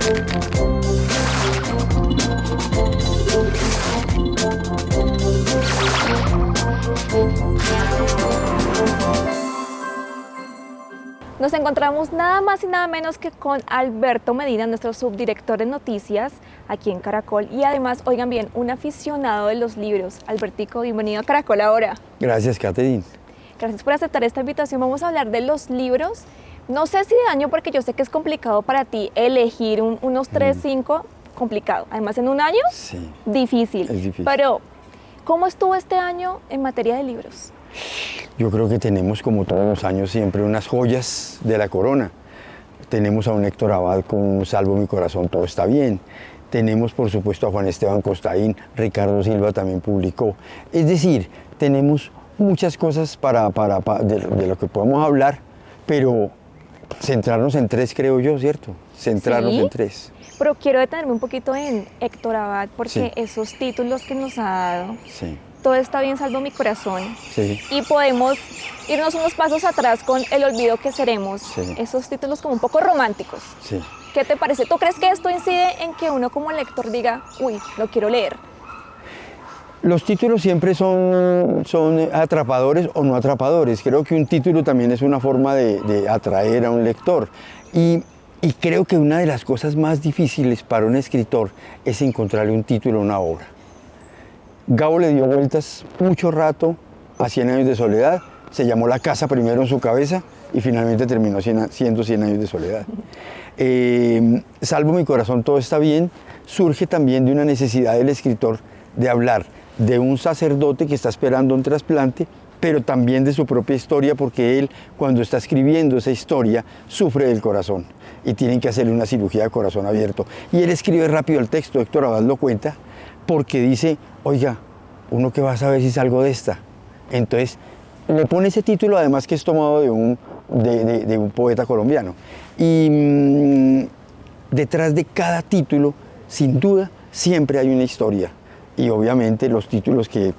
Nos encontramos nada más y nada menos que con Alberto Medina, nuestro subdirector de noticias aquí en Caracol y además, oigan bien, un aficionado de los libros. Albertico, bienvenido a Caracol ahora. Gracias, Catherine. Gracias por aceptar esta invitación. Vamos a hablar de los libros. No sé si de año, porque yo sé que es complicado para ti elegir unos 3, 5, complicado. Además, en un año, Sí, difícil. es difícil. Pero, ¿cómo estuvo este año en materia de libros? Yo creo que tenemos, como todos los años, siempre unas joyas de la corona. Tenemos a un Héctor Abad con Salvo mi corazón, todo está bien. Tenemos, por supuesto, a Juan Esteban Costaín, Ricardo Silva también publicó. Es decir, tenemos muchas cosas de lo que podemos hablar, pero centrarnos en 3, creo yo, ¿cierto? Centrarnos Sí. en 3. Pero quiero detenerme un poquito en Héctor Abad, porque Sí. esos títulos que nos ha dado, Sí, Todo está bien, Salvo mi corazón. sí. Y podemos irnos unos pasos atrás con El olvido que seremos. Sí. Esos títulos como un poco románticos. Sí. ¿Qué te parece? ¿Tú crees que esto incide en que uno como lector diga, uy, lo quiero leer? Los títulos siempre son atrapadores o no atrapadores. Creo que un título también es una forma de atraer a un lector. Y creo que una de las cosas más difíciles para un escritor es encontrarle un título a una obra. Gabo le dio vueltas mucho rato a 100 años de soledad. Se llamó La casa primero en su cabeza y finalmente terminó siendo 100 años de soledad. Salvo mi corazón, todo está bien, surge también de una necesidad del escritor de hablar de un sacerdote que está esperando un trasplante, pero también de su propia historia, porque él, cuando está escribiendo esa historia, sufre del corazón y tienen que hacerle una cirugía de corazón abierto. Y él escribe rápido el texto, Héctor Abad lo cuenta, porque dice, oiga, ¿uno qué va a saber si salgo de esta? Entonces, le pone ese título, además que es tomado de un poeta colombiano. Y detrás de cada título, sin duda, siempre hay una historia. Y obviamente los títulos que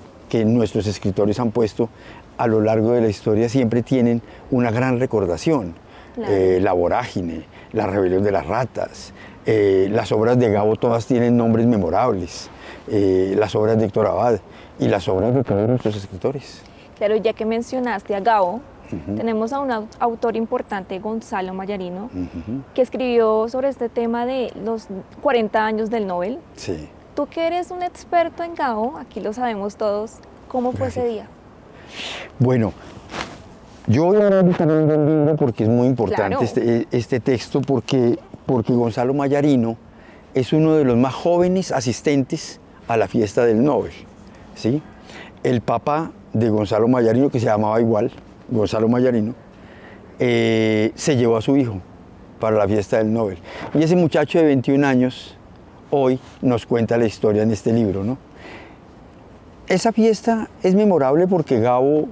nuestros escritores han puesto a lo largo de la historia siempre tienen una gran recordación. Claro. La vorágine, la rebelión de las ratas, las obras de Gabo todas tienen nombres memorables, las obras de Héctor Abad y las obras de todos nuestros escritores. Claro, ya que mencionaste a Gabo, tenemos a un autor importante, Gonzalo Mayarino, que escribió sobre este tema de los 40 años del Nobel. Sí. Tú que eres un experto en Gabo, aquí lo sabemos todos, ¿cómo fue ese día? Bueno, yo voy a hablar también del libro porque es muy importante Claro. este texto, porque Gonzalo Mayarino es uno de los más jóvenes asistentes a la fiesta del Nobel, ¿sí? El papá de Gonzalo Mayarino, que se llamaba igual, Gonzalo Mayarino, se llevó a su hijo para la fiesta del Nobel. Y ese muchacho de 21 años hoy nos cuenta la historia en este libro, ¿no? Esa fiesta es memorable porque Gabo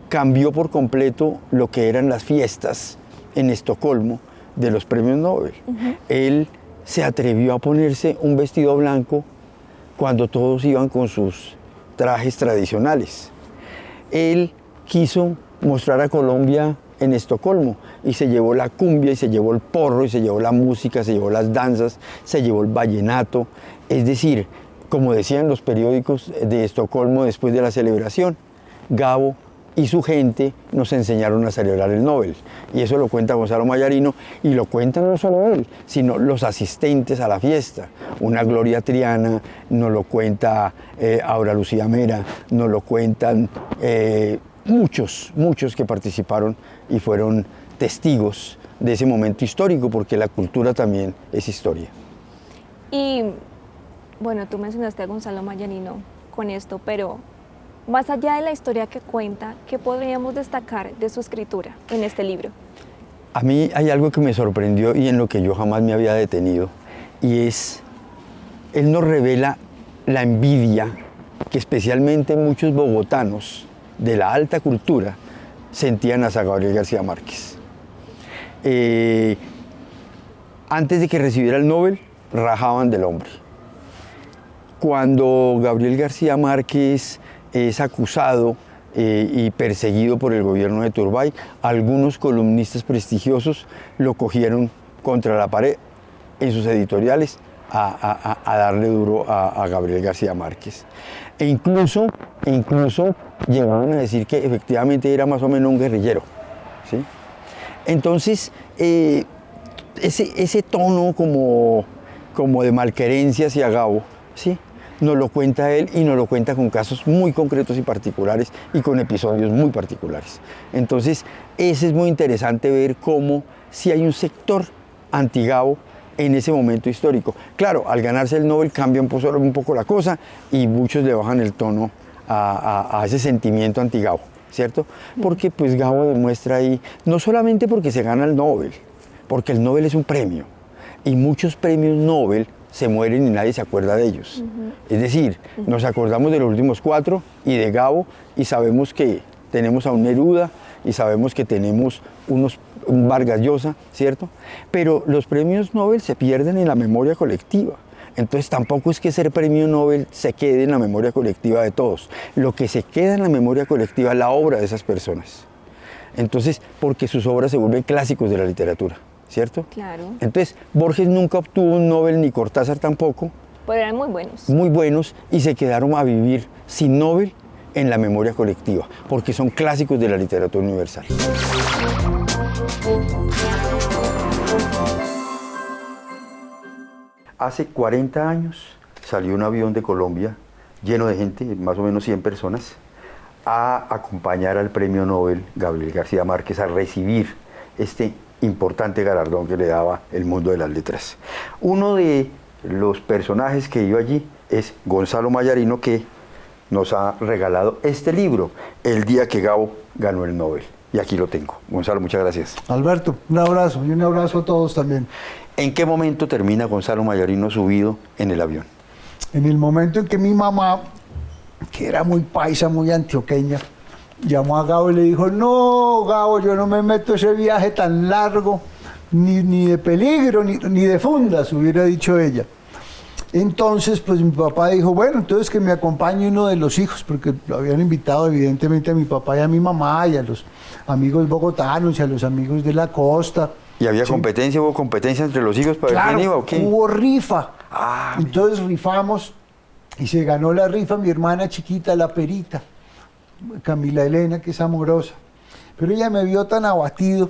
cambió por completo lo que eran las fiestas en Estocolmo de los premios Nobel. Él se atrevió a ponerse un vestido blanco cuando todos iban con sus trajes tradicionales. Él quiso mostrar a Colombia en Estocolmo y se llevó la cumbia y se llevó el porro y se llevó la música, se llevó las danzas, se llevó el vallenato. Es decir, como decían los periódicos de Estocolmo después de la celebración, Gabo y su gente nos enseñaron a celebrar el Nobel. Y eso lo cuenta Gonzalo Mayarino y lo cuenta no solo él, sino los asistentes a la fiesta. Una Gloria Triana, nos lo cuenta Aura Lucía Mera, nos lo cuentan muchos que participaron y fueron testigos de ese momento histórico, porque la cultura también es historia. Y bueno, tú mencionaste a Gonzalo Mayarino con esto, pero más allá de la historia que cuenta, ¿qué podríamos destacar de su escritura en este libro? A mí hay algo que me sorprendió y en lo que yo jamás me había detenido, y es, él nos revela la envidia que especialmente muchos bogotanos de la alta cultura sentían hacia Gabriel García Márquez. Antes de que recibiera el Nobel, rajaban del hombre. Cuando Gabriel García Márquez es acusado y perseguido por el gobierno de Turbay, algunos columnistas prestigiosos lo cogieron contra la pared en sus editoriales a darle duro a Gabriel García Márquez. E incluso llegaban a decir que efectivamente era más o menos un guerrillero, ¿sí? Entonces, ese tono como de malquerencia hacia Gabo, ¿sí?, nos lo cuenta él y nos lo cuenta con casos muy concretos y particulares y con episodios muy particulares. Entonces, ese es muy interesante ver cómo si hay un sector anti-Gabo en ese momento histórico. Claro, al ganarse el Nobel cambia un poco la cosa y muchos le bajan el tono a ese sentimiento anti-Gabo, ¿cierto? Porque pues Gabo demuestra ahí, no solamente porque se gana el Nobel, porque el Nobel es un premio y muchos premios Nobel se mueren y nadie se acuerda de ellos. Es decir, nos acordamos de los últimos 4 y de Gabo y sabemos que tenemos a un Neruda y sabemos que tenemos un Vargas Llosa, ¿cierto? Pero los premios Nobel se pierden en la memoria colectiva. Entonces tampoco es que ser premio Nobel se quede en la memoria colectiva de todos. Lo que se queda en la memoria colectiva es la obra de esas personas. Entonces, porque sus obras se vuelven clásicos de la literatura, ¿cierto? Claro. Entonces, Borges nunca obtuvo un Nobel, ni Cortázar tampoco. Pero eran muy buenos. Muy buenos, y se quedaron a vivir sin Nobel en la memoria colectiva, porque son clásicos de la literatura universal. Hace 40 años salió un avión de Colombia lleno de gente, más o menos 100 personas, a acompañar al premio Nobel Gabriel García Márquez, a recibir este importante galardón que le daba el mundo de las letras. Uno de los personajes que iba allí es Gonzalo Mayarino, que nos ha regalado este libro, El día que Gabo ganó el Nobel. Y aquí lo tengo. Gonzalo, muchas gracias. Alberto, un abrazo y un abrazo a todos también. ¿En qué momento termina Gonzalo Mayarino subido en el avión? En el momento en que mi mamá, que era muy paisa, muy antioqueña, llamó a Gabo y le dijo: no, Gabo, yo no me meto ese viaje tan largo, ni de peligro, ni de fundas, hubiera dicho ella. Entonces, pues mi papá dijo: bueno, entonces que me acompañe uno de los hijos, porque lo habían invitado evidentemente a mi papá y a mi mamá y a los amigos bogotanos y a los amigos de la costa. ¿Y había competencia, hubo competencia entre los hijos para ver quién iba o qué? Hubo rifa. Ah, entonces rifamos y se ganó la rifa mi hermana chiquita, la Perita, Camila Elena, que es amorosa. Pero ella me vio tan abatido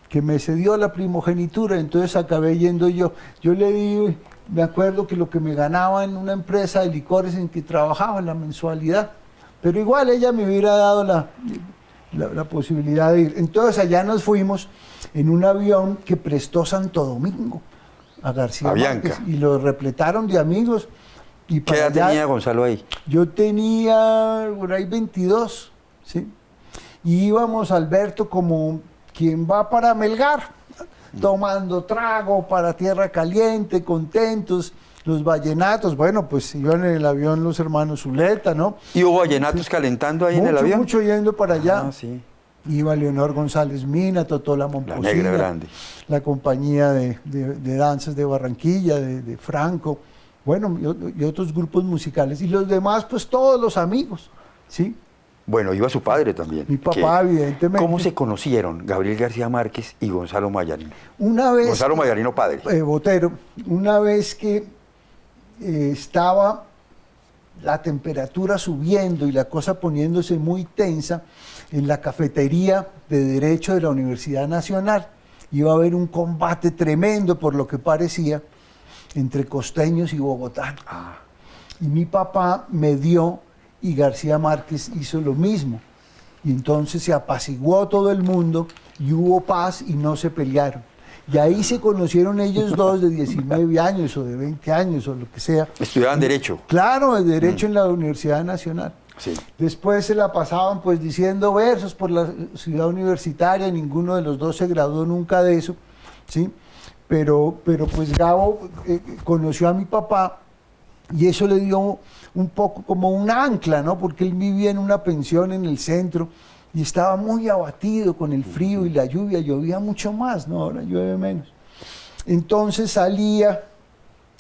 que me cedió la primogenitura, entonces acabé yendo yo. Yo le di, me acuerdo que lo que me ganaba en una empresa de licores en que trabajaba, en la mensualidad, pero igual ella me hubiera dado la posibilidad de ir. Entonces allá nos fuimos en un avión que prestó Santo Domingo a García Márquez, y lo repletaron de amigos. Y ¿qué edad tenía Gonzalo ahí? Yo tenía por ahí 22, ¿sí? Y íbamos, Alberto, como quien va para Melgar, tomando trago para tierra caliente, contentos. Los vallenatos, bueno, pues iban en el avión los hermanos Zuleta, ¿no? ¿Y hubo vallenatos calentando ahí en el avión? Mucho yendo para allá. Ah, sí. Iba Leonor González Mina, Totola Momposina, La Negra Grande, la compañía de danzas de Barranquilla, de Franco, bueno, y otros grupos musicales. Y los demás, pues todos los amigos, ¿sí? Bueno, iba su padre también. Mi papá, evidentemente. ¿Cómo se conocieron Gabriel García Márquez y Gonzalo Mayarino? Una vez... Gonzalo Mayarino padre. Botero, una vez que estaba la temperatura subiendo y la cosa poniéndose muy tensa en la cafetería de Derecho de la Universidad Nacional, iba a haber un combate tremendo, por lo que parecía, entre costeños y bogotanos. Y mi papá me dio, y García Márquez hizo lo mismo. Y entonces se apaciguó todo el mundo y hubo paz y no se pelearon. Y ahí se conocieron ellos dos, de 19 años o de 20 años o lo que sea. ¿Estudiaban Derecho? Claro, de Derecho en la Universidad Nacional. Sí. Después se la pasaban pues diciendo versos por la ciudad universitaria, ninguno de los dos se graduó nunca de eso, ¿sí? Pero pues Gabo conoció a mi papá y eso le dio un poco como un ancla, ¿no? Porque él vivía en una pensión en el centro y estaba muy abatido con el frío y la lluvia, llovía mucho más, ¿no? Ahora llueve menos. Entonces salía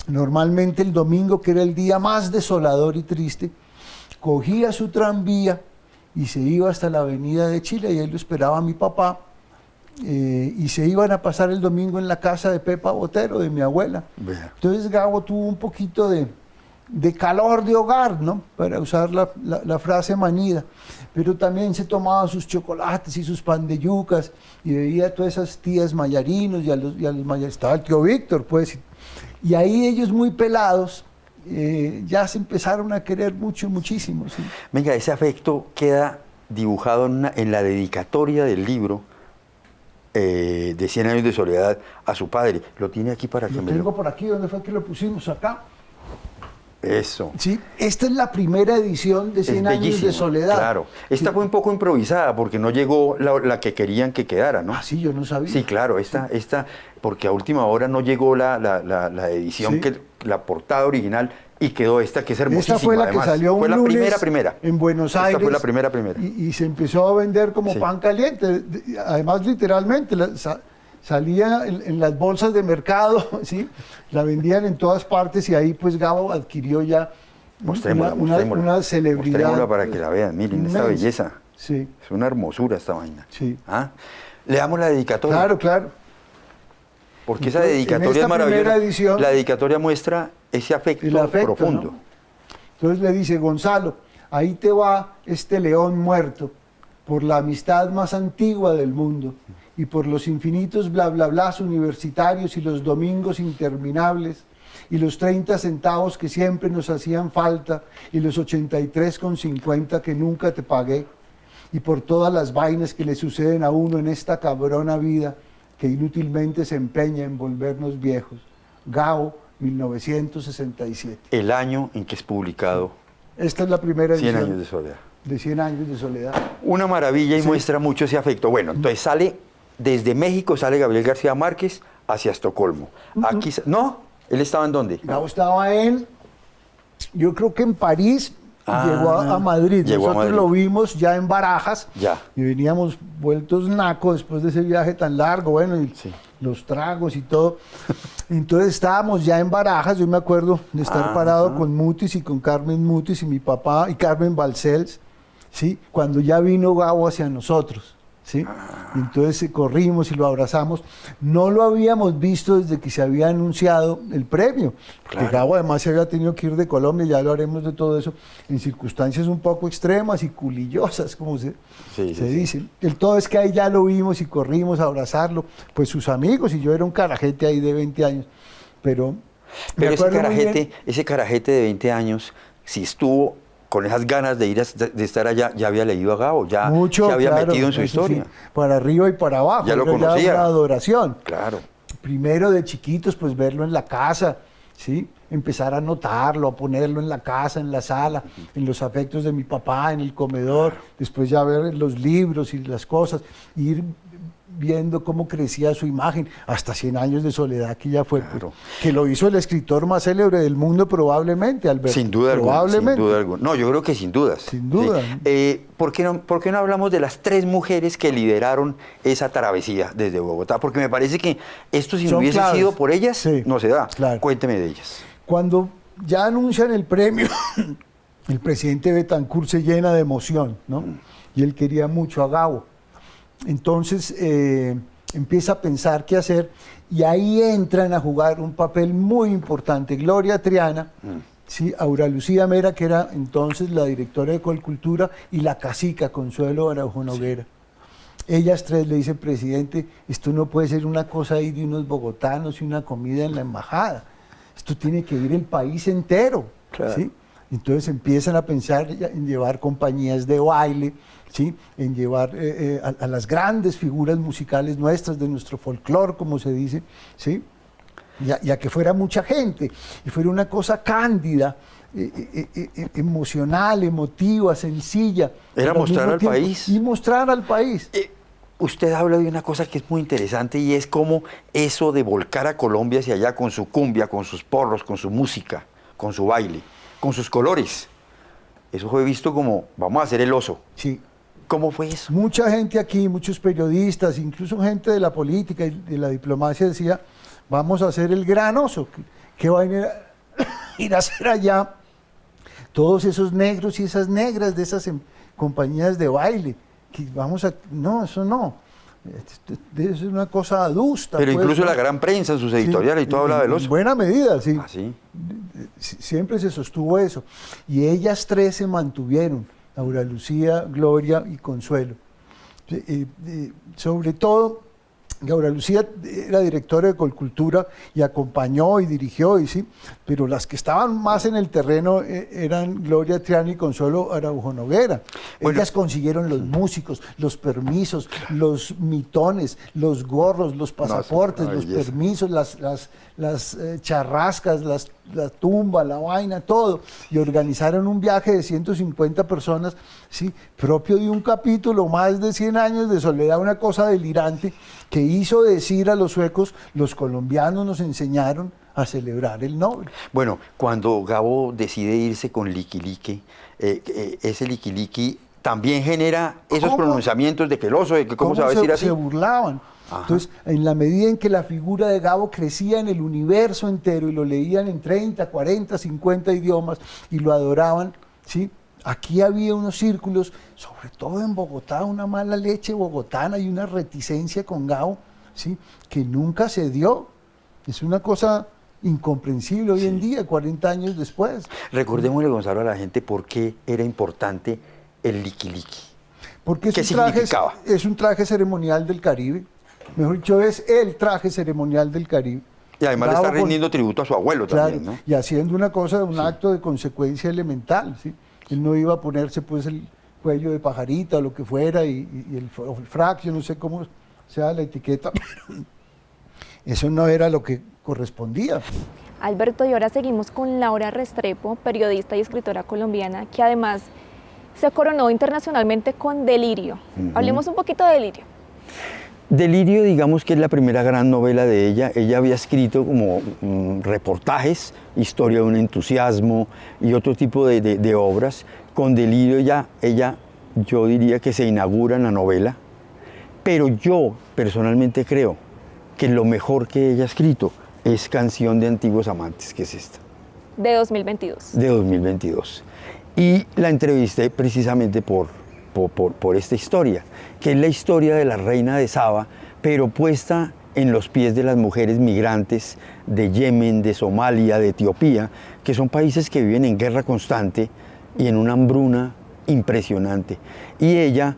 normalmente el domingo, que era el día más desolador y triste, cogía su tranvía y se iba hasta la avenida de Chile y ahí lo esperaba mi papá y se iban a pasar el domingo en la casa de Pepa Botero, de mi abuela. Vea. Entonces Gabo tuvo un poquito de calor de hogar, ¿no? Para usar la frase manida. Pero también se tomaba sus chocolates y sus pan de yucas y veía a todas esas tías Mayarinos y a los Mayarinos. Estaba el tío Víctor, pues. Y ahí ellos muy pelados ya se empezaron a querer mucho, muchísimo. ¿Sí? Venga, ese afecto queda dibujado en la dedicatoria del libro de 100 años de soledad a su padre. Lo tiene aquí para que Lo me tengo lo... por aquí, ¿dónde fue que lo pusimos? Acá. Eso. Sí, esta es la primera edición de 100 años de bellísimo, soledad. Claro. Esta Sí. fue un poco improvisada porque no llegó la que querían que quedara, ¿no? Ah, sí, yo no sabía. Sí, claro, esta, porque a última hora no llegó la edición, Sí. la portada original, y quedó esta que es hermosísima. Esta fue la además. que salió un fue la lunes primera. en Buenos Aires. Esta fue la primera. Y se empezó a vender como Sí. pan caliente. Además, literalmente, salía en las bolsas de mercado, ¿sí? La vendían en todas partes y ahí pues Gabo adquirió ya Mostrémosla, una celebridad. Mostrémosla para que la vean, miren esta inmensa. belleza. Sí, Es una hermosura esta vaina. sí. ¿Ah? Le damos la dedicatoria. Claro, claro. Porque esa Entonces, en dedicatoria esta es maravillosa. primera edición- La dedicatoria muestra ese afecto, El afecto, profundo. ¿no? Entonces le dice, Gonzalo, ahí te va este león muerto por la amistad más antigua del mundo y por los infinitos bla bla blas universitarios y los domingos interminables y los 30 centavos que siempre nos hacían falta y los 83,50 que nunca te pagué y por todas las vainas que le suceden a uno en esta cabrona vida que inútilmente se empeña en volvernos viejos. Gao, 1967. El año en que es publicado Esta es la primera 100 edición años de soledad. de 100 años de soledad. Una maravilla y Sí. muestra mucho ese afecto. Bueno, entonces desde México sale Gabriel García Márquez hacia Estocolmo. Aquí, ¿no? ¿Él estaba en dónde? Gabo estaba yo creo que en París, y Ah, llegó a Madrid. llegó a Nosotros Madrid. lo vimos ya en Barajas Ya. y veníamos vueltos naco después de ese viaje tan largo, bueno, y Sí. los tragos y todo. Entonces estábamos ya en Barajas, yo me acuerdo de estar Ajá. parado con Mutis y con Carmen Mutis y mi papá y Carmen Balcells, ¿sí? Cuando ya vino Gabo hacia nosotros, ¿sí? Y entonces corrimos y lo abrazamos. No lo habíamos visto desde que se había anunciado el premio, porque Claro. Gabo además se había tenido que ir de Colombia, ya hablaremos de todo eso, en circunstancias un poco extremas y culillosas, como se Sí, dice. El todo es que ahí ya lo vimos y corrimos a abrazarlo, pues sus amigos, y yo era un carajete ahí de 20 años, pero... me Pero acuerdo muy bien. ese carajete de 20 años, si estuvo con esas ganas de ir de estar allá, ya había leído a Gabo, ya Mucho, se había claro, metido en su eso historia. sí, para arriba y para abajo. Ya lo era conocía. una adoración. Claro. Primero de chiquitos, pues verlo en la casa, ¿sí? Empezar a notarlo, a ponerlo en la casa, en la sala, en los afectos de mi papá, en el comedor, después ya ver los libros y las cosas, ir viendo cómo crecía su imagen, hasta 100 años de soledad que ya fue, Claro. que lo hizo el escritor más célebre del mundo probablemente, Alberto. Sin duda alguna. Probablemente. Sin duda alguna. No, yo creo que sin dudas. Sin duda. Sí. ¿Por qué no hablamos de las 3 mujeres que lideraron esa travesía desde Bogotá? Porque me parece que esto, si no Son hubiese claves. sido por ellas, Sí, no se da. claro. Cuénteme de ellas. Cuando ya anuncian el premio, el presidente Betancourt se llena de emoción, ¿no? Y él quería mucho a Gabo. Entonces empieza a pensar qué hacer y ahí entran a jugar un papel muy importante Gloria Triana, ¿sí? Aura Lucía Mera, que era entonces la directora de Colcultura, y la cacica Consuelo Araujo Noguera. Ellas 3 le dicen, presidente, esto no puede ser una cosa ahí de unos bogotanos y una comida en la embajada. Esto tiene que ir el país entero. Claro. ¿Sí? Entonces empiezan a pensar en llevar compañías de baile, ¿sí? En llevar a las grandes figuras musicales nuestras, de nuestro folclore, como se dice, ¿sí? Y a que fuera mucha gente, y fuera una cosa cándida, emocional, emotiva, sencilla. Era pero al mostrar mismo al tiempo- país. Y mostrar al país. Usted habla de una cosa que es muy interesante y es como eso de volcar a Colombia hacia allá con su cumbia, con sus porros, con su música, con su baile, con sus colores. Eso fue visto como, vamos a hacer el oso. Sí. ¿Cómo fue eso? Mucha gente aquí, muchos periodistas, incluso gente de la política y de la diplomacia decía, vamos a hacer el gran oso. ¿Qué va a ir a hacer allá todos esos negros y esas negras de esas compañías de baile? Que vamos a... No, eso no. Es una cosa adusta. Pero pues, incluso ¿no? la gran prensa, sus editoriales y todo habla del En oso. buena medida, sí. ¿Ah, sí? Siempre se sostuvo eso. Y ellas tres se mantuvieron, Laura Lucía, Gloria y Consuelo. Sobre todo, Laura Lucía era directora de Colcultura y acompañó y dirigió, y sí, pero las que estaban más en el terreno eran Gloria Triana y Consuelo Araujo Noguera. Bueno, Ellas consiguieron los músicos, los permisos, los mitones, los gorros, los pasaportes, una los belleza. permisos, las charrascas, la tumba, la vaina, todo. Y organizaron un viaje de 150 personas, ¿sí? Propio de un capítulo, más de 100 años de soledad, una cosa delirante que hizo decir a los suecos: los colombianos nos enseñaron a celebrar el Nobel. Bueno, cuando Gabo decide irse con Liqui Liqui, ese Liqui Liqui también genera esos ¿Cómo? pronunciamientos de que el oso, de que cómo se va a decir así. Se burlaban. Ajá. Entonces, en la medida en que la figura de Gabo crecía en el universo entero y lo leían en 30, 40, 50 idiomas y lo adoraban, ¿sí? Aquí había unos círculos, sobre todo en Bogotá, una mala leche bogotana y una reticencia con Gabo, ¿sí? Que nunca se dio. Es una cosa incomprensible hoy en día, 40 años después. Recordémosle, Gonzalo, a la gente por qué era importante el Liqui Liqui. Porque ¿Qué significaba? es un traje ceremonial del Caribe. Mejor dicho, es el traje ceremonial del Caribe. Y además le Gabo está rindiendo tributo a su abuelo Claro, también, ¿no? y haciendo una cosa, un acto de consecuencia elemental, ¿sí? Él no iba a ponerse pues el cuello de pajarita o lo que fuera y el frac, yo no sé cómo sea la etiqueta, pero eso no era lo que correspondía. Alberto, y ahora seguimos con Laura Restrepo, periodista y escritora colombiana, que además se coronó internacionalmente con Delirio. Hablemos un poquito de Delirio. Delirio, digamos que es la primera gran novela de ella. Ella había escrito como reportajes, historia de un entusiasmo y otro tipo de obras. Con Delirio ella, yo diría que se inaugura en la novela, pero yo personalmente creo que lo mejor que ella ha escrito es Canción de Antiguos Amantes, que es esta. De 2022. De 2022. Y la entrevisté precisamente por esta historia, que es la historia de la reina de Saba, pero puesta en los pies de las mujeres migrantes de Yemen, de Somalia, de Etiopía, que son países que viven en guerra constante y en una hambruna impresionante. Y ella,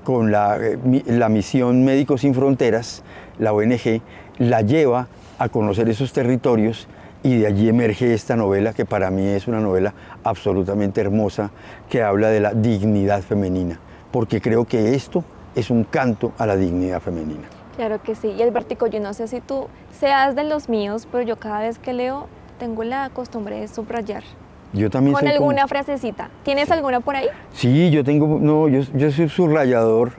con la misión Médicos Sin Fronteras, la ONG, la lleva a conocer esos territorios, y de allí emerge esta novela, que para mí es una novela absolutamente hermosa, que habla de la dignidad femenina, porque creo que esto es un canto a la dignidad femenina. Claro que sí. Y Albertico, yo no sé si tú seas de los míos, pero yo cada vez que leo tengo la costumbre de subrayar. Yo también Con soy alguna frasecita. ¿Tienes alguna por ahí? Sí, yo soy subrayador.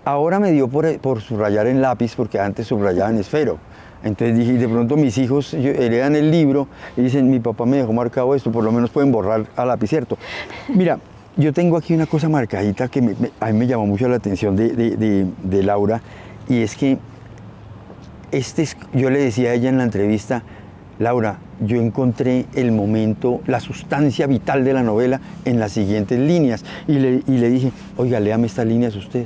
Ahora me dio por subrayar en lápiz, porque antes subrayaba en esfero. Entonces dije, y de pronto mis hijos heredan el libro y dicen: mi papá me dejó marcado esto, por lo menos pueden borrar a lápiz, ¿cierto? Mira, yo tengo aquí una cosa marcadita que a mí me llamó mucho la atención de Laura, y es que yo le decía a ella en la entrevista: Laura, yo encontré el momento, la sustancia vital de la novela en las siguientes líneas. Y le dije: oiga, léame estas líneas usted.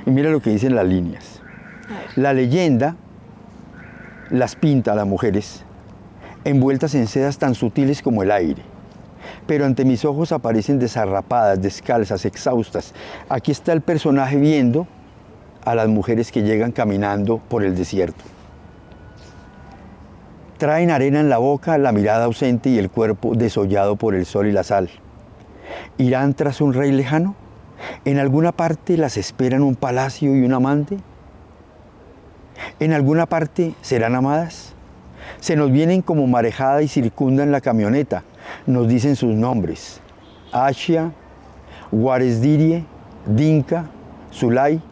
Y mira lo que dicen las líneas. La leyenda las pinta a las mujeres envueltas en sedas tan sutiles como el aire, pero ante mis ojos aparecen desarrapadas, descalzas, exhaustas. Aquí está el personaje viendo a las mujeres que llegan caminando por el desierto. Traen arena en la boca, la mirada ausente y el cuerpo desollado por el sol y la sal. ¿Irán tras un rey lejano? ¿En alguna parte las esperan un palacio y un amante? ¿En alguna parte serán amadas? Se nos vienen como marejada y circundan la camioneta. Nos dicen sus nombres: Ashia, Guaresdirie, Dinka, Zulay,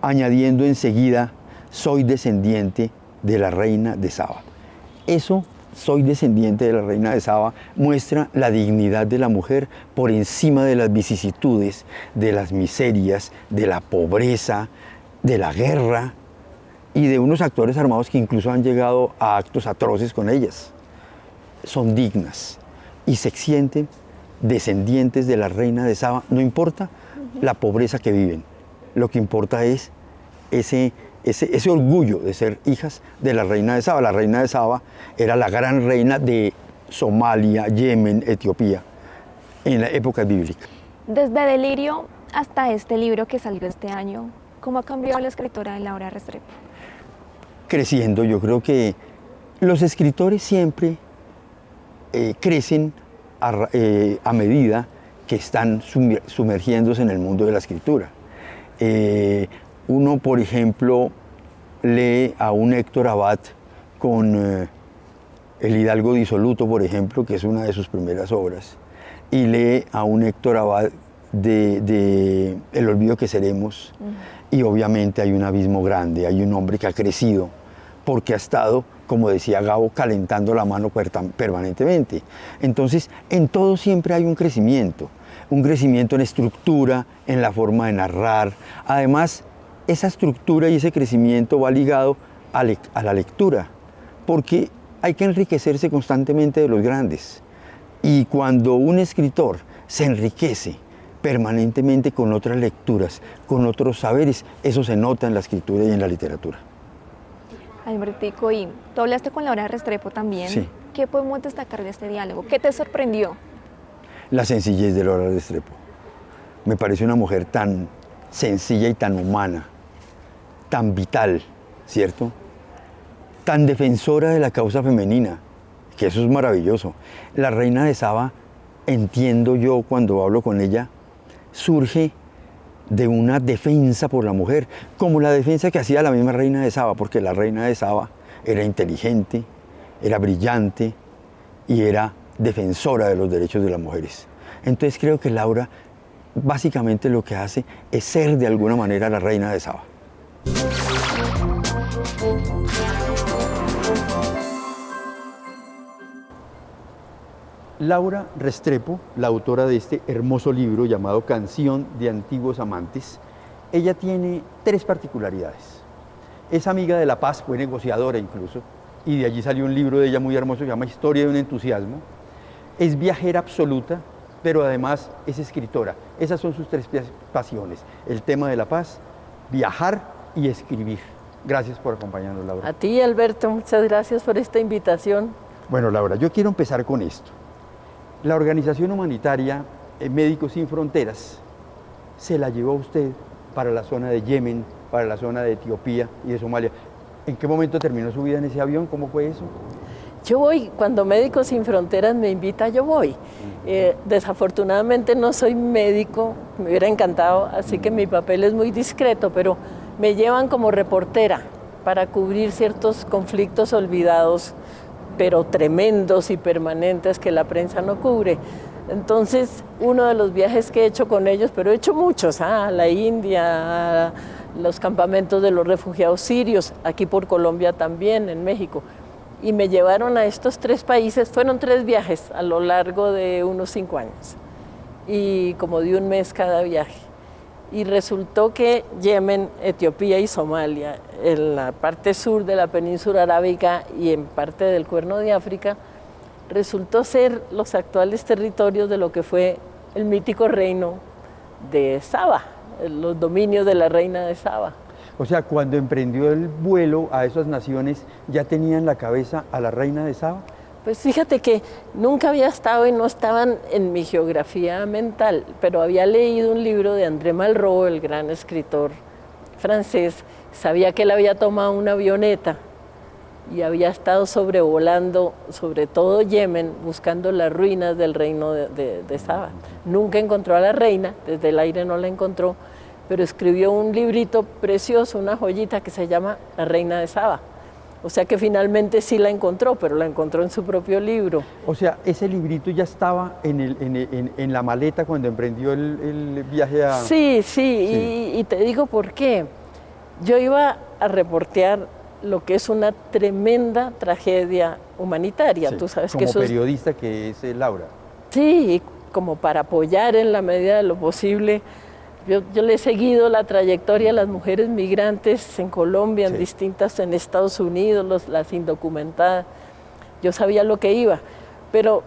añadiendo enseguida: soy descendiente de la reina de Saba. Eso, soy descendiente de la reina de Saba, muestra la dignidad de la mujer por encima de las vicisitudes, de las miserias, de la pobreza, de la guerra y de unos actores armados que incluso han llegado a actos atroces con ellas. Son dignas y se sienten descendientes de la reina de Saba, no importa la pobreza que viven, lo que importa es ese orgullo de ser hijas de la reina de Saba. La reina de Saba era la gran reina de Somalia, Yemen, Etiopía, en la época bíblica. Desde Delirio hasta este libro que salió este año, ¿cómo ha cambiado la escritora de Laura Restrepo? Creciendo, yo creo que los escritores siempre crecen a medida que están sumergiéndose en el mundo de la escritura. Uno, por ejemplo, lee a un Héctor Abad con El Hidalgo Disoluto, por ejemplo, que es una de sus primeras obras, y lee a un Héctor Abad de El olvido que seremos, y obviamente hay un abismo grande, hay un hombre que ha crecido, porque ha estado, como decía Gabo, calentando la mano permanentemente. Entonces, en todo siempre hay un crecimiento en estructura, en la forma de narrar. Además, esa estructura y ese crecimiento va ligado a la lectura, porque hay que enriquecerse constantemente de los grandes. Y cuando un escritor se enriquece permanentemente con otras lecturas, con otros saberes, eso se nota en la escritura y en la literatura. Albertico, y tú hablaste con Laura Restrepo también. Sí. ¿Qué podemos destacar de este diálogo? ¿Qué te sorprendió? La sencillez de Laura Restrepo. Me parece una mujer tan sencilla y tan humana, tan vital, ¿cierto? Tan defensora de la causa femenina, que eso es maravilloso. La reina de Saba, entiendo yo cuando hablo con ella, surge de una defensa por la mujer, como la defensa que hacía la misma reina de Saba, porque la reina de Saba era inteligente, era brillante y era defensora de los derechos de las mujeres. Entonces creo que Laura básicamente lo que hace es ser de alguna manera la reina de Saba. Laura Restrepo, la autora de este hermoso libro llamado Canción de Antiguos Amantes, ella tiene 3 particularidades. Es amiga de la paz, fue negociadora incluso, y de allí salió un libro de ella muy hermoso que se llama Historia de un entusiasmo. Es viajera absoluta, pero además es escritora. Esas son sus 3 pasiones: el tema de la paz, viajar y escribir. Gracias por acompañarnos, Laura. A ti, Alberto, muchas gracias por esta invitación. Bueno, Laura, yo quiero empezar con esto. La organización humanitaria Médicos Sin Fronteras se la llevó a usted para la zona de Yemen, para la zona de Etiopía y de Somalia. ¿En qué momento terminó su vida en ese avión? ¿Cómo fue eso? Yo voy, cuando Médicos Sin Fronteras me invita, yo voy. Desafortunadamente no soy médico, me hubiera encantado, así que mi papel es muy discreto, pero me llevan como reportera para cubrir ciertos conflictos olvidados, pero tremendos y permanentes que la prensa no cubre. Entonces, uno de los viajes que he hecho con ellos, pero he hecho muchos, a la India, a los campamentos de los refugiados sirios, aquí por Colombia también, en México. Y me llevaron a estos 3 países, fueron 3 viajes a lo largo de unos 5 años, y como de un mes cada viaje. Y resultó que Yemen, Etiopía y Somalia, en la parte sur de la península arábiga y en parte del Cuerno de África, resultó ser los actuales territorios de lo que fue el mítico reino de Saba, los dominios de la reina de Saba. O sea, cuando emprendió el vuelo a esas naciones, ¿ya tenía en la cabeza a la reina de Saba? Pues fíjate que nunca había estado y no estaban en mi geografía mental, pero había leído un libro de André Malraux, el gran escritor francés. Sabía que él había tomado una avioneta y había estado sobrevolando, sobre todo Yemen, buscando las ruinas del reino de Saba. Nunca encontró a la reina, desde el aire no la encontró, pero escribió un librito precioso, una joyita que se llama La reina de Saba. O sea que finalmente sí la encontró, pero la encontró en su propio libro. O sea, ese librito ya estaba en la maleta cuando emprendió el viaje a... Sí. Y te digo por qué. Yo iba a reportear lo que es una tremenda tragedia humanitaria. Sí, tú sabes como que eso periodista que es Laura. Sí, como para apoyar en la medida de lo posible. Yo le he seguido la trayectoria de las mujeres migrantes en Colombia, en distintas, en Estados Unidos, las indocumentadas. Yo sabía lo que iba, pero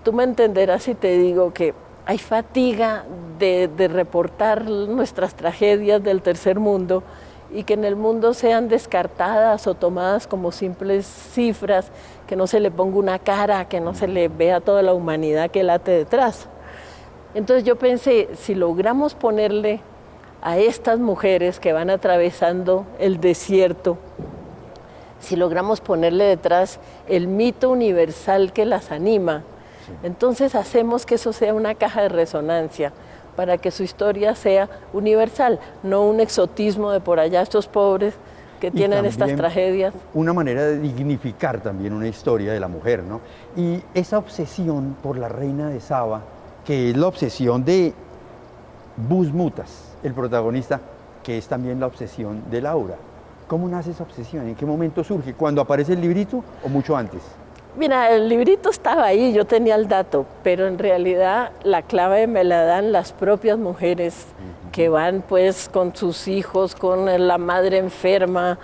tú me entenderás si te digo que hay fatiga de reportar nuestras tragedias del tercer mundo y que en el mundo sean descartadas o tomadas como simples cifras, que no se le ponga una cara, que no se le vea toda la humanidad que late detrás. Entonces yo pensé, si logramos ponerle a estas mujeres que van atravesando el desierto, si logramos ponerle detrás el mito universal que las anima, entonces hacemos que eso sea una caja de resonancia para que su historia sea universal, no un exotismo de por allá estos pobres que tienen estas tragedias. Una manera de dignificar también una historia de la mujer, ¿no? Y esa obsesión por la reina de Saba, que es la obsesión de Bus Mutas, el protagonista, que es también la obsesión de Laura. ¿Cómo nace esa obsesión? ¿En qué momento surge? ¿Cuando aparece el librito o mucho antes? Mira, el librito estaba ahí, yo tenía el dato, pero en realidad la clave me la dan las propias mujeres que van pues con sus hijos, con la madre enferma,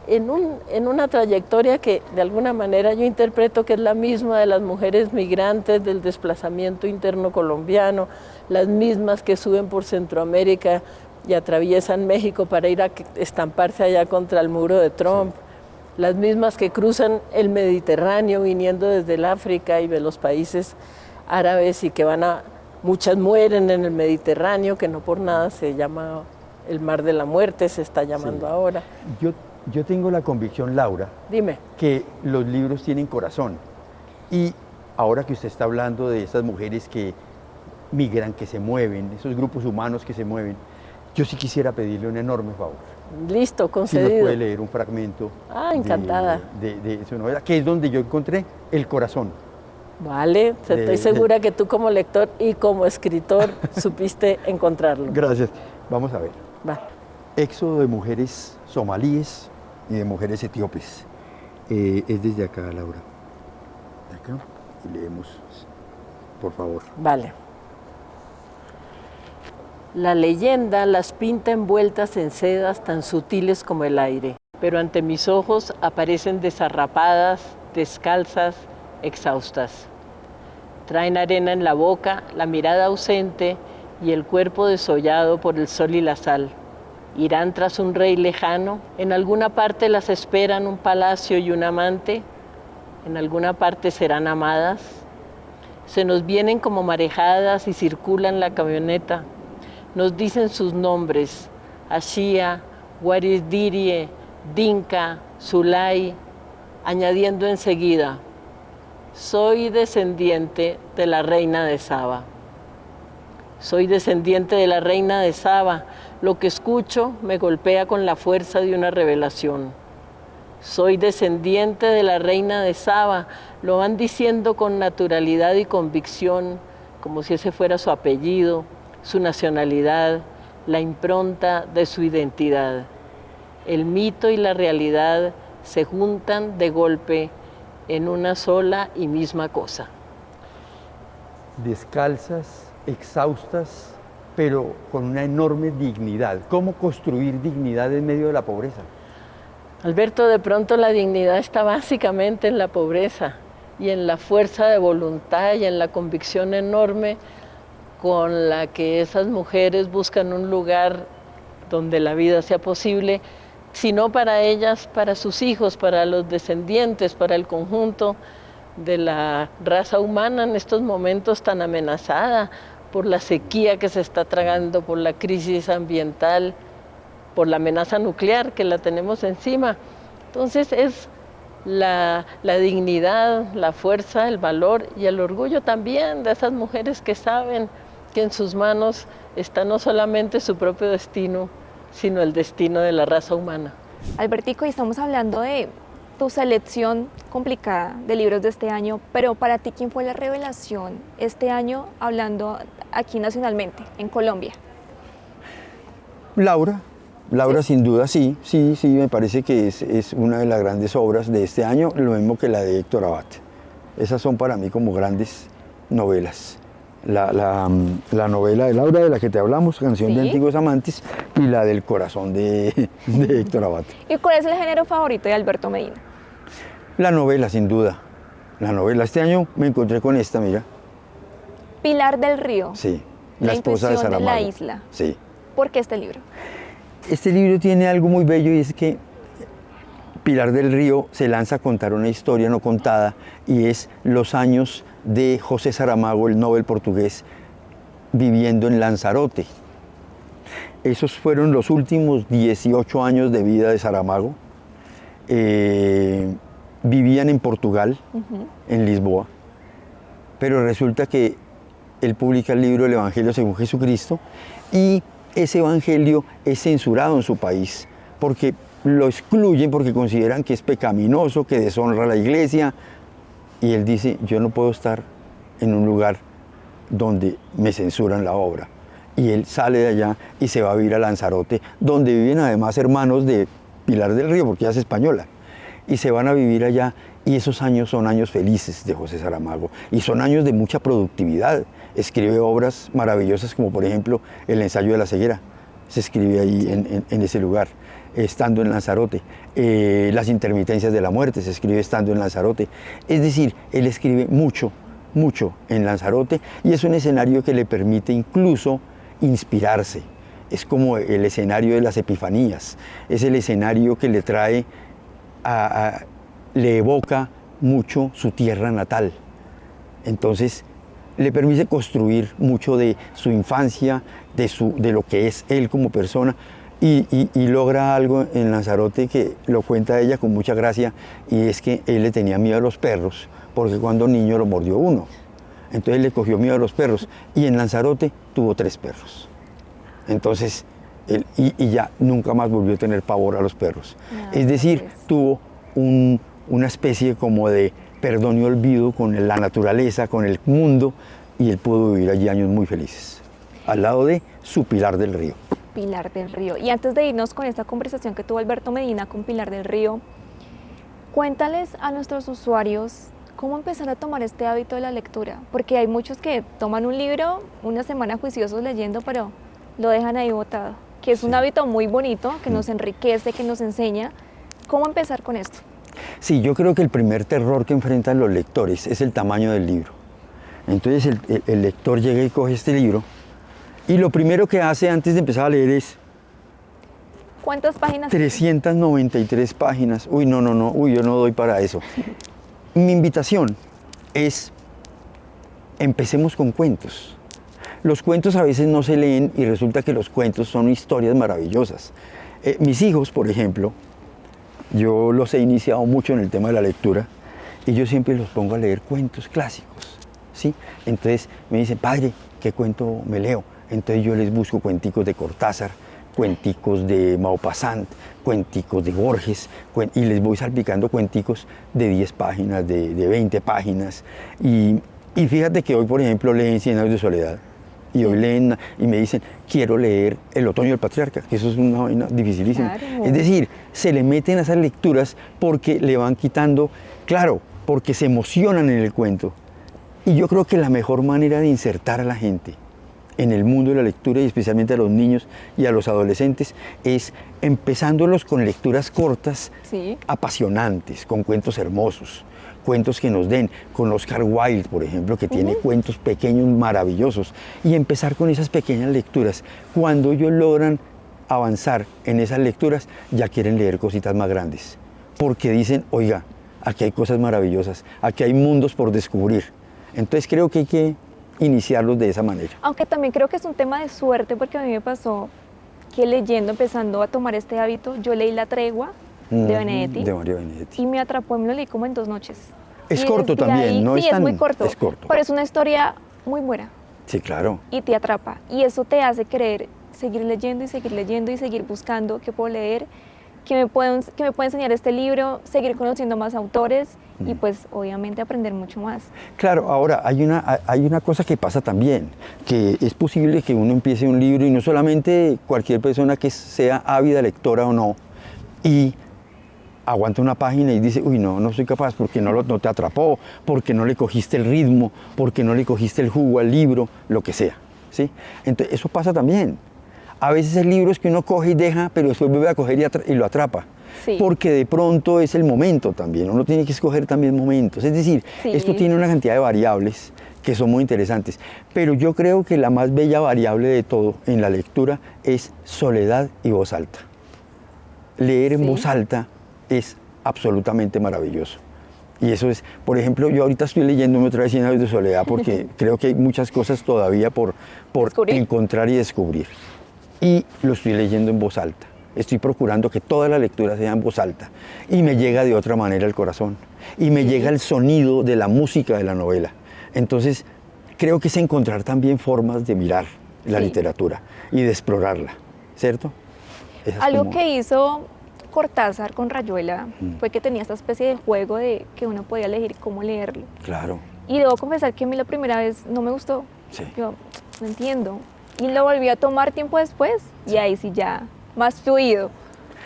en una trayectoria que de alguna manera yo interpreto que es la misma de las mujeres migrantes del desplazamiento interno colombiano, las mismas que suben por Centroamérica y atraviesan México para ir a estamparse allá contra el muro de Trump. Sí. Las mismas que cruzan el Mediterráneo viniendo desde el África y de los países árabes y que muchas mueren en el Mediterráneo, que no por nada se llama el Mar de la Muerte, se está llamando ahora. Yo tengo la convicción, Laura, dime, que los libros tienen corazón. Y ahora que usted está hablando de esas mujeres que migran, que se mueven, esos grupos humanos que se mueven, yo sí quisiera pedirle un enorme favor. Listo, concedido. Si nos puede leer un fragmento encantada. De su novela, que es donde yo encontré el corazón. Vale, estoy segura que tú como lector y como escritor supiste encontrarlo. Gracias. Vamos a ver. Va. Éxodo de mujeres somalíes y de mujeres etíopes. Es desde acá, Laura. De acá. Y leemos, por favor. Vale. La leyenda las pinta envueltas en sedas tan sutiles como el aire, pero ante mis ojos aparecen desarrapadas, descalzas, exhaustas. Traen arena en la boca, la mirada ausente y el cuerpo desollado por el sol y la sal. Irán tras un rey lejano, en alguna parte las esperan un palacio y un amante, en alguna parte serán amadas. Se nos vienen como marejadas y circulan la camioneta. Nos dicen sus nombres, Ashia, Warisdirie, Dinka, Zulay, añadiendo enseguida, soy descendiente de la reina de Saba. Soy descendiente de la reina de Saba. Lo que escucho me golpea con la fuerza de una revelación. Soy descendiente de la reina de Saba. Lo van diciendo con naturalidad y convicción, como si ese fuera su apellido, su nacionalidad, la impronta de su identidad. El mito y la realidad se juntan de golpe en una sola y misma cosa. Descalzas, exhaustas, pero con una enorme dignidad. ¿Cómo construir dignidad en medio de la pobreza? Alberto, de pronto la dignidad está básicamente en la pobreza y en la fuerza de voluntad y en la convicción enorme con la que esas mujeres buscan un lugar donde la vida sea posible, si no para ellas, para sus hijos, para los descendientes, para el conjunto de la raza humana en estos momentos tan amenazada por la sequía que se está tragando, por la crisis ambiental, por la amenaza nuclear que la tenemos encima. Entonces es la dignidad, la fuerza, el valor y el orgullo también de esas mujeres que saben que en sus manos está no solamente su propio destino, sino el destino de la raza humana. Albertico, y estamos hablando de tu selección complicada de libros de este año, pero para ti, ¿quién fue la revelación este año, hablando aquí nacionalmente, en Colombia? Laura, sin duda, sí, me parece que es una de las grandes obras de este año, lo mismo que la de Héctor Abad. Esas son para mí como grandes novelas. La novela de Laura, de la que te hablamos, Canción de Antiguos Amantes, y la del Corazón de Héctor Abad. ¿Y cuál es el género favorito de Alberto Medina? La novela, sin duda. La novela. Este año me encontré con esta, mira. Pilar del Río. Sí, la esposa de Saramago. La isla. Sí. ¿Por qué este libro? Este libro tiene algo muy bello y es que Pilar del Río se lanza a contar una historia no contada y es los años de José Saramago, el Nobel portugués, viviendo en Lanzarote. Esos fueron los últimos 18 años de vida de Saramago. Vivían en Portugal, en Lisboa, pero resulta que él publica el libro El Evangelio según Jesucristo y ese evangelio es censurado en su país porque lo excluyen, porque consideran que es pecaminoso, que deshonra a la iglesia. Y él dice, yo no puedo estar en un lugar donde me censuran la obra. Y él sale de allá y se va a vivir a Lanzarote, donde viven además hermanos de Pilar del Río, porque ella es española. Y se van a vivir allá, y esos años son años felices de José Saramago. Y son años de mucha productividad. Escribe obras maravillosas como por ejemplo El ensayo de la ceguera. Se escribe ahí en ese lugar, estando en Lanzarote. Las intermitencias de la muerte se escribe estando en Lanzarote. Es decir, él escribe mucho en Lanzarote y es un escenario que le permite incluso inspirarse. Es como el escenario de las epifanías, es el escenario que le trae, le evoca mucho su tierra natal. Entonces, le permite construir mucho de su infancia, de lo que es él como persona, y logra algo en Lanzarote que lo cuenta ella con mucha gracia, y es que él le tenía miedo a los perros, porque cuando niño lo mordió uno. Entonces le cogió miedo a los perros, y en Lanzarote tuvo 3 perros. Entonces, y ya nunca más volvió a tener pavor a los perros. Es decir, tuvo una especie como de perdón y olvido con la naturaleza, con el mundo, y él pudo vivir allí años muy felices, al lado de su Pilar del Río. Pilar del Río. Y antes de irnos con esta conversación que tuvo Alberto Medina con Pilar del Río, cuéntales a nuestros usuarios cómo empezar a tomar este hábito de la lectura, porque hay muchos que toman un libro, una semana juiciosos leyendo, pero lo dejan ahí botado, que es un hábito muy bonito, que nos enriquece, que nos enseña. ¿Cómo empezar con esto? Sí, yo creo que el primer terror que enfrentan los lectores es el tamaño del libro. Entonces el lector llega y coge este libro y lo primero que hace antes de empezar a leer es... ¿Cuántas páginas? 393 páginas. Uy, no, yo no doy para eso. Mi invitación es, empecemos con cuentos. Los cuentos a veces no se leen y resulta que los cuentos son historias maravillosas. Mis hijos, por ejemplo, yo los he iniciado mucho en el tema de la lectura y yo siempre los pongo a leer cuentos clásicos, ¿sí? Entonces me dicen, padre, ¿qué cuento me leo? Entonces yo les busco cuenticos de Cortázar, cuenticos de Maupassant, cuenticos de Borges, y les voy salpicando cuenticos de 10 páginas, de 20 páginas. Y fíjate que hoy, por ejemplo, leen 100 años de soledad. Y hoy leen y me dicen, quiero leer El otoño del patriarca, que eso es una vaina dificilísima. Claro. Es decir, se le meten a esas lecturas porque le van quitando, claro, porque se emocionan en el cuento. Y yo creo que la mejor manera de insertar a la gente en el mundo de la lectura, y especialmente a los niños y a los adolescentes, es empezándolos con lecturas cortas, sí, apasionantes, con cuentos hermosos. Cuentos que nos den, con Oscar Wilde, por ejemplo, que tiene cuentos pequeños maravillosos, y empezar con esas pequeñas lecturas. Cuando ellos logran avanzar en esas lecturas, ya quieren leer cositas más grandes, porque dicen, oiga, aquí hay cosas maravillosas, aquí hay mundos por descubrir. Entonces creo que hay que iniciarlos de esa manera. Aunque también creo que es un tema de suerte, porque a mí me pasó que leyendo, empezando a tomar este hábito, yo leí La tregua de Benedetti. De Mario Benedetti. Y me atrapó y me lo leí como en 2 noches. Es corto también, ahí, ¿no? Sí, es muy corto. Es corto. Pero es una historia muy buena. Sí, claro. Y te atrapa. Y eso te hace querer seguir leyendo y seguir leyendo y seguir buscando qué puedo leer, qué me puede enseñar este libro, seguir conociendo más autores y pues obviamente aprender mucho más. Claro, ahora hay una cosa que pasa también, que es posible que uno empiece un libro y no solamente cualquier persona que sea ávida lectora o no, y aguanta una página y dice, uy, no soy capaz porque no te atrapó, porque no le cogiste el ritmo, porque no le cogiste el jugo al libro, lo que sea, ¿sí? Entonces, eso pasa también. A veces el libro es que uno coge y deja, pero después vuelve a coger y lo atrapa. Sí. porque de pronto es el momento también, uno tiene que escoger también momentos, es decir, Sí. esto tiene una cantidad de variables que son muy interesantes, pero yo creo que la más bella variable de todo en la lectura es soledad y voz alta. Leer en Sí. voz alta es absolutamente maravilloso. Y eso es, por ejemplo, yo ahorita estoy leyéndome otra vez 100 años de soledad porque creo que hay muchas cosas todavía por Descubrir. encontrar y descubrir. Y lo estoy leyendo en voz alta. Estoy procurando que toda la lectura sea en voz alta. Y me llega de otra manera al corazón. Y me llega el sonido de la música de la novela. Entonces, creo que es encontrar también formas de mirar la Sí. literatura y de explorarla, ¿cierto? Esa es Algo como- que hizo Cortázar con Rayuela fue que tenía esta especie de juego de que uno podía elegir cómo leerlo. Claro. Y debo confesar que a mí la primera vez no me gustó. Sí. Yo no entiendo. Y lo volví a tomar tiempo después y ahí sí ya más fluido.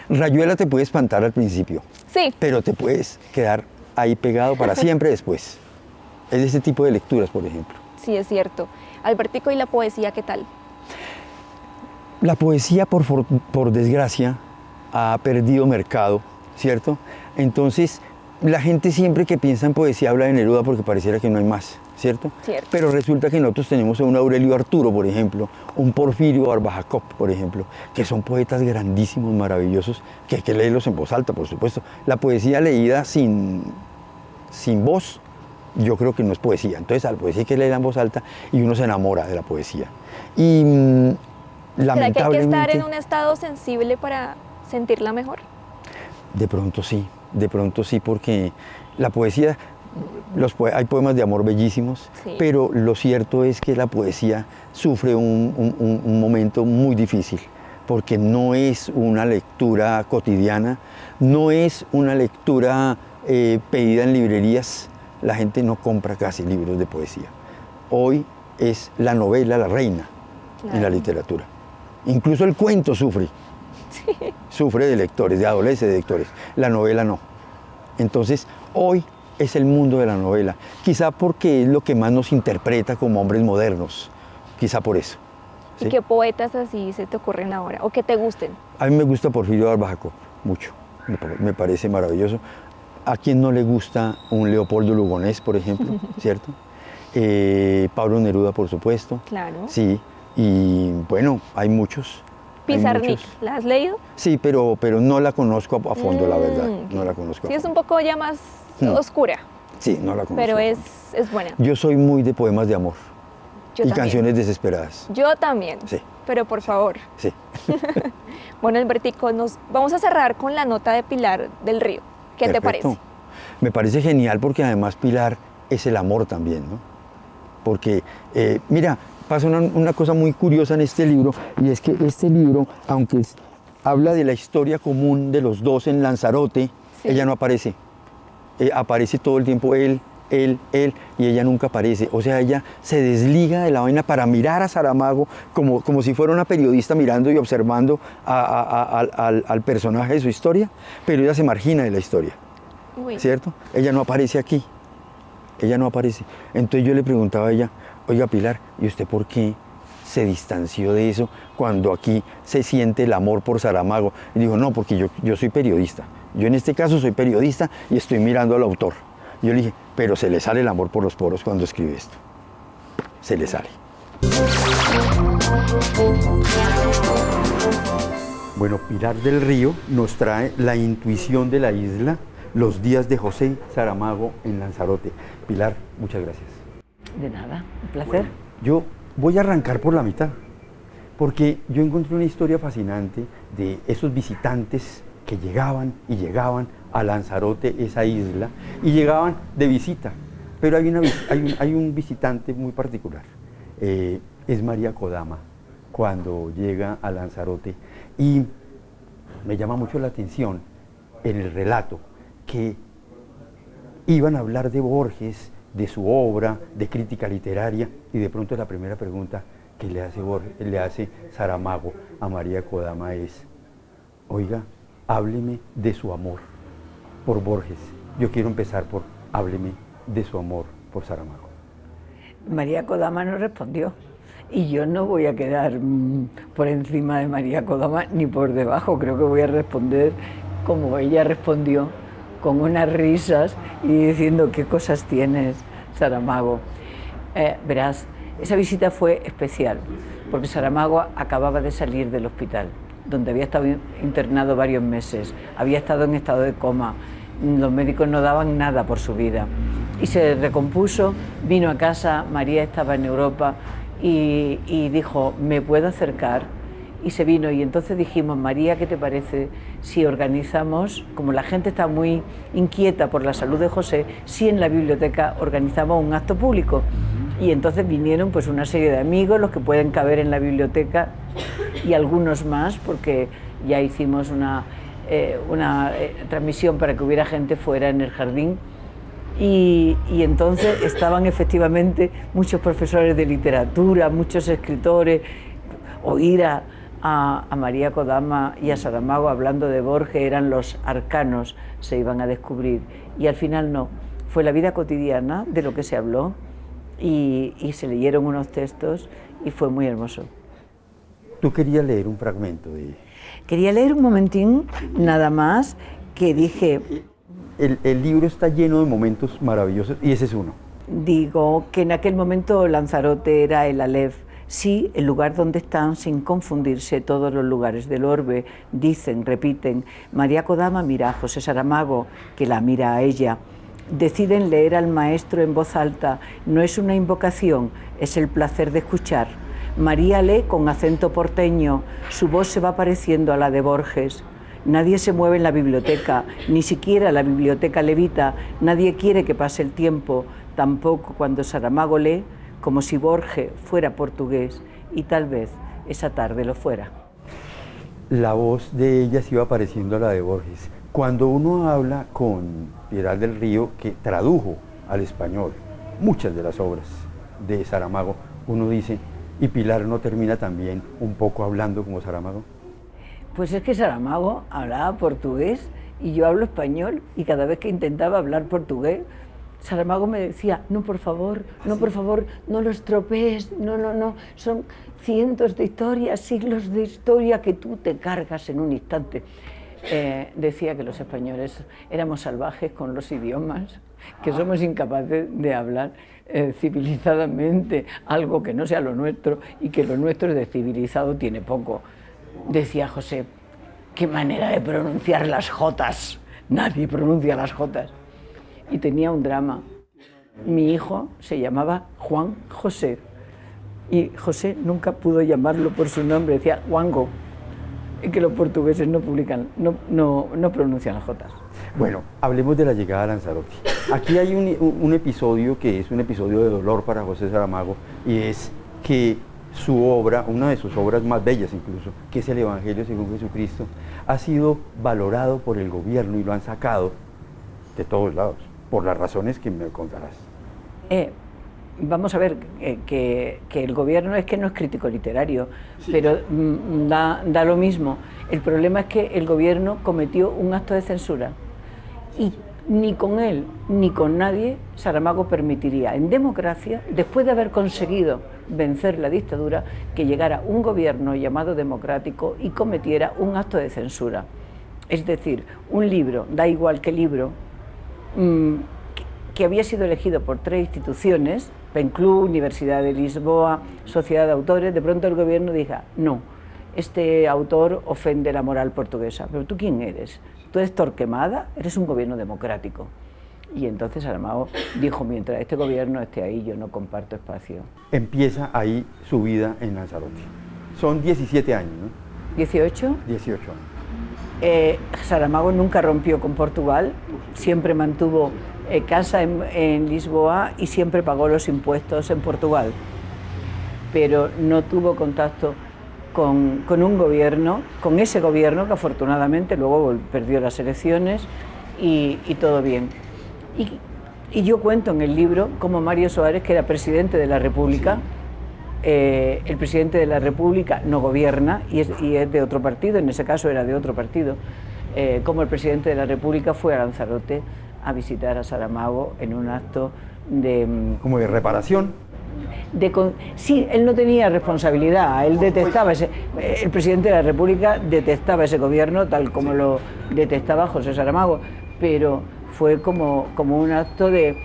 Rayuela te puede espantar al principio, Sí, pero te puedes quedar ahí pegado para siempre después. Es de ese tipo de lecturas, por ejemplo. sí es cierto. Albertico, ¿y la poesía qué tal? La poesía, por desgracia, ha perdido mercado, ¿cierto? Entonces, la gente siempre que piensa en poesía habla de Neruda porque pareciera que no hay más, ¿cierto? Cierto. Pero resulta que nosotros tenemos a un Aurelio Arturo, por ejemplo, un Porfirio Barbajacop, por ejemplo, que son poetas grandísimos, maravillosos, que hay que leerlos en voz alta, por supuesto. La poesía leída sin voz, yo creo que no es poesía. Entonces, a la poesía hay que leerla en voz alta y uno se enamora de la poesía. Y ¿Será que hay que lamentablemente... estar en un estado sensible para sentirla mejor? De pronto sí, porque la poesía, hay poemas de amor bellísimos, Sí. pero lo cierto es que la poesía sufre un momento muy difícil, porque no es una lectura cotidiana, no es una lectura pedida en librerías, la gente no compra casi libros de poesía. Hoy es la novela la reina en la Claro. literatura. Incluso el cuento sufre. Sufre de lectores, de adolescentes, de lectores. La novela no. Entonces, hoy es el mundo de la novela. Quizá porque es lo que más nos interpreta como hombres modernos. Quizá por eso. ¿Y ¿sí? qué poetas así se te ocurren ahora o que te gusten? A mí me gusta Porfirio Barbajacop, mucho. Me parece maravilloso. ¿A quién no le gusta un Leopoldo Lugones, por ejemplo? ¿Cierto? Pablo Neruda, por supuesto. Claro. Sí. Y bueno, hay muchos. hay Pizarnik, muchos. ¿la has leído? Sí, pero no la conozco a fondo, la verdad. Ok. No la conozco a Sí, es un fondo. poco ya más Mm. oscura, Sí, no la conozco. pero a es fondo. buena. Yo soy muy de poemas de amor Yo y también. canciones desesperadas. Yo también. Sí. Pero por favor. Sí. Bueno, Albertico, nos vamos a cerrar con la nota de Pilar del Río. ¿Qué te Perfecto. parece? Me parece genial porque además Pilar es el amor también, ¿no? Porque, mira, pasa una cosa muy curiosa en este libro y es que este libro, aunque habla de la historia común de los dos en Lanzarote, Sí. ella no aparece. Aparece todo el tiempo él, y ella nunca aparece. O sea, ella se desliga de la vaina para mirar a Saramago como si fuera una periodista mirando y observando al personaje de su historia, pero ella se margina de la historia, Uy, ¿cierto? Ella no aparece aquí, ella no aparece. Entonces yo le preguntaba a ella, oiga Pilar, ¿y usted por qué se distanció de eso cuando aquí se siente el amor por Saramago? Y dijo, no, porque yo soy periodista. Yo en este caso soy periodista y estoy mirando al autor. Yo le dije, pero se le sale el amor por los poros cuando escribe esto. Se le sale. Bueno, Pilar del Río nos trae La intuición de la isla, los días de José Saramago en Lanzarote. Pilar, muchas gracias. De nada, un placer. Yo voy a arrancar por la mitad, porque yo encontré una historia fascinante de esos visitantes que llegaban a Lanzarote, esa isla, y llegaban de visita. Pero hay un visitante muy particular, es María Kodama, cuando llega a Lanzarote. Y me llama mucho la atención en el relato que iban a hablar de Borges, de su obra, de crítica literaria, y de pronto la primera pregunta que le hace Saramago a María Kodama es, oiga, hábleme de su amor por Borges. Yo quiero empezar por hábleme de su amor por Saramago. María Kodama no respondió. Y yo no voy a quedar por encima de María Kodama ni por debajo. Creo que voy a responder como ella respondió con unas risas y diciendo qué cosas tienes, Saramago. Verás, esa visita fue especial porque Saramago acababa de salir del hospital, donde había estado internado varios meses, había estado en estado de coma, los médicos no daban nada por su vida y se recompuso, vino a casa, María estaba en Europa y dijo, ¿me puedo acercar? Y se vino y entonces dijimos, María, ¿qué te parece si organizamos, como la gente está muy inquieta por la salud de José, si en la biblioteca organizamos un acto público? Y entonces vinieron pues una serie de amigos, los que pueden caber en la biblioteca y algunos más, porque ya hicimos una transmisión para que hubiera gente fuera en el jardín. Y entonces estaban efectivamente muchos profesores de literatura, muchos escritores, oír a María Kodama y a Saramago hablando de Borges, eran los arcanos, se iban a descubrir. Y al final no, fue la vida cotidiana de lo que se habló y se leyeron unos textos y fue muy hermoso. Tú querías leer un fragmento de... Quería leer un momentín, nada más, que dije... El libro está lleno de momentos maravillosos y ese es uno. Digo que en aquel momento Lanzarote era el Aleph, sí, el lugar donde están, sin confundirse, todos los lugares del orbe, dicen, repiten. María Kodama mira a José Saramago, que la mira a ella. Deciden leer al maestro en voz alta, no es una invocación, es el placer de escuchar. María lee con acento porteño, su voz se va pareciendo a la de Borges. Nadie se mueve en la biblioteca, ni siquiera la biblioteca levita, nadie quiere que pase el tiempo, tampoco cuando Saramago lee, como si Borges fuera portugués y tal vez esa tarde lo fuera. La voz de ella se iba pareciendo a la de Borges. Cuando uno habla con Piedad del Río, que tradujo al español muchas de las obras de Saramago, uno dice, ¿y Pilar no termina también un poco hablando como Saramago? Pues es que Saramago hablaba portugués y yo hablo español y cada vez que intentaba hablar portugués, Saramago me decía, no por favor, no lo estropees, no, son cientos de historias, siglos de historia que tú te cargas en un instante. Decía que los españoles éramos salvajes con los idiomas, que somos incapaces de hablar civilizadamente algo que no sea lo nuestro y que lo nuestro de civilizado tiene poco. Decía José, qué manera de pronunciar las jotas, nadie pronuncia las jotas. Y tenía un drama. Mi hijo se llamaba Juan José y José nunca pudo llamarlo por su nombre, decía Juango, y que los portugueses no pronuncian las jotas. Bueno, hablemos de la llegada a Lanzarote. Aquí hay un episodio que es un episodio de dolor para José Saramago y es que su obra, una de sus obras más bellas incluso, que es el Evangelio según Jesucristo, ha sido valorado por el gobierno y lo han sacado de todos lados, por las razones que me contarás. Vamos a ver, que el gobierno es que no es crítico literario, sí, pero da lo mismo. El problema es que el gobierno cometió un acto de censura y ni con él ni con nadie Saramago permitiría en democracia, después de haber conseguido vencer la dictadura, que llegara un gobierno llamado democrático y cometiera un acto de censura. Es decir, un libro, da igual qué libro, que había sido elegido por 3 instituciones, PENCLUB, Universidad de Lisboa, Sociedad de Autores, de pronto el gobierno diga, no, este autor ofende la moral portuguesa. ¿Pero tú quién eres? ¿Tú eres Torquemada? Eres un gobierno democrático. Y entonces Saramago dijo, mientras este gobierno esté ahí, yo no comparto espacio. Empieza ahí su vida en Lanzarote. Son 17 años, ¿no? ¿18? 18 años. Saramago nunca rompió con Portugal, siempre mantuvo casa en Lisboa y siempre pagó los impuestos en Portugal, pero no tuvo contacto con un gobierno, con ese gobierno que afortunadamente luego perdió las elecciones y todo bien. Y yo cuento en el libro cómo Mario Soares, que era presidente de la República, el presidente de la República no gobierna y es de otro partido, en ese caso era de otro partido, como el presidente de la República fue a Lanzarote a visitar a Saramago en un acto de... ¿Como de reparación? Sí, él no tenía responsabilidad, él detestaba el presidente de la República detestaba ese gobierno tal como lo detestaba José Saramago, pero fue como un acto de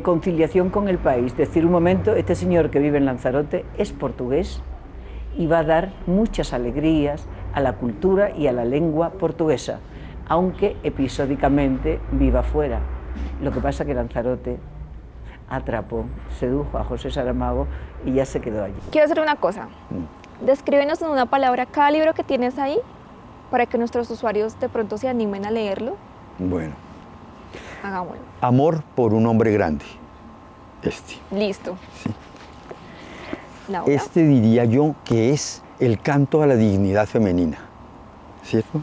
conciliación con el país, decir un momento, este señor que vive en Lanzarote es portugués y va a dar muchas alegrías a la cultura y a la lengua portuguesa, aunque episódicamente viva fuera. Lo que pasa que Lanzarote atrapó, sedujo a José Saramago y ya se quedó allí. Quiero hacer una cosa. Descríbenos en una palabra cada libro que tienes ahí para que nuestros usuarios de pronto se animen a leerlo. Bueno, Hagámoslo. Amor por un hombre grande. Listo. Sí. Laura. Este diría yo que es el canto a la dignidad femenina, ¿cierto?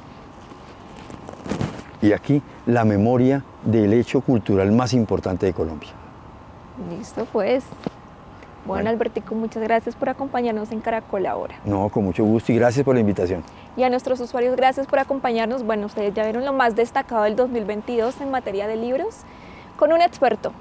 Y aquí la memoria del hecho cultural más importante de Colombia. Listo, pues. Bueno, Albertico, muchas gracias por acompañarnos en Caracol Ahora. No, con mucho gusto y gracias por la invitación. Y a nuestros usuarios, gracias por acompañarnos. Bueno, ustedes ya vieron lo más destacado del 2022 en materia de libros con un experto.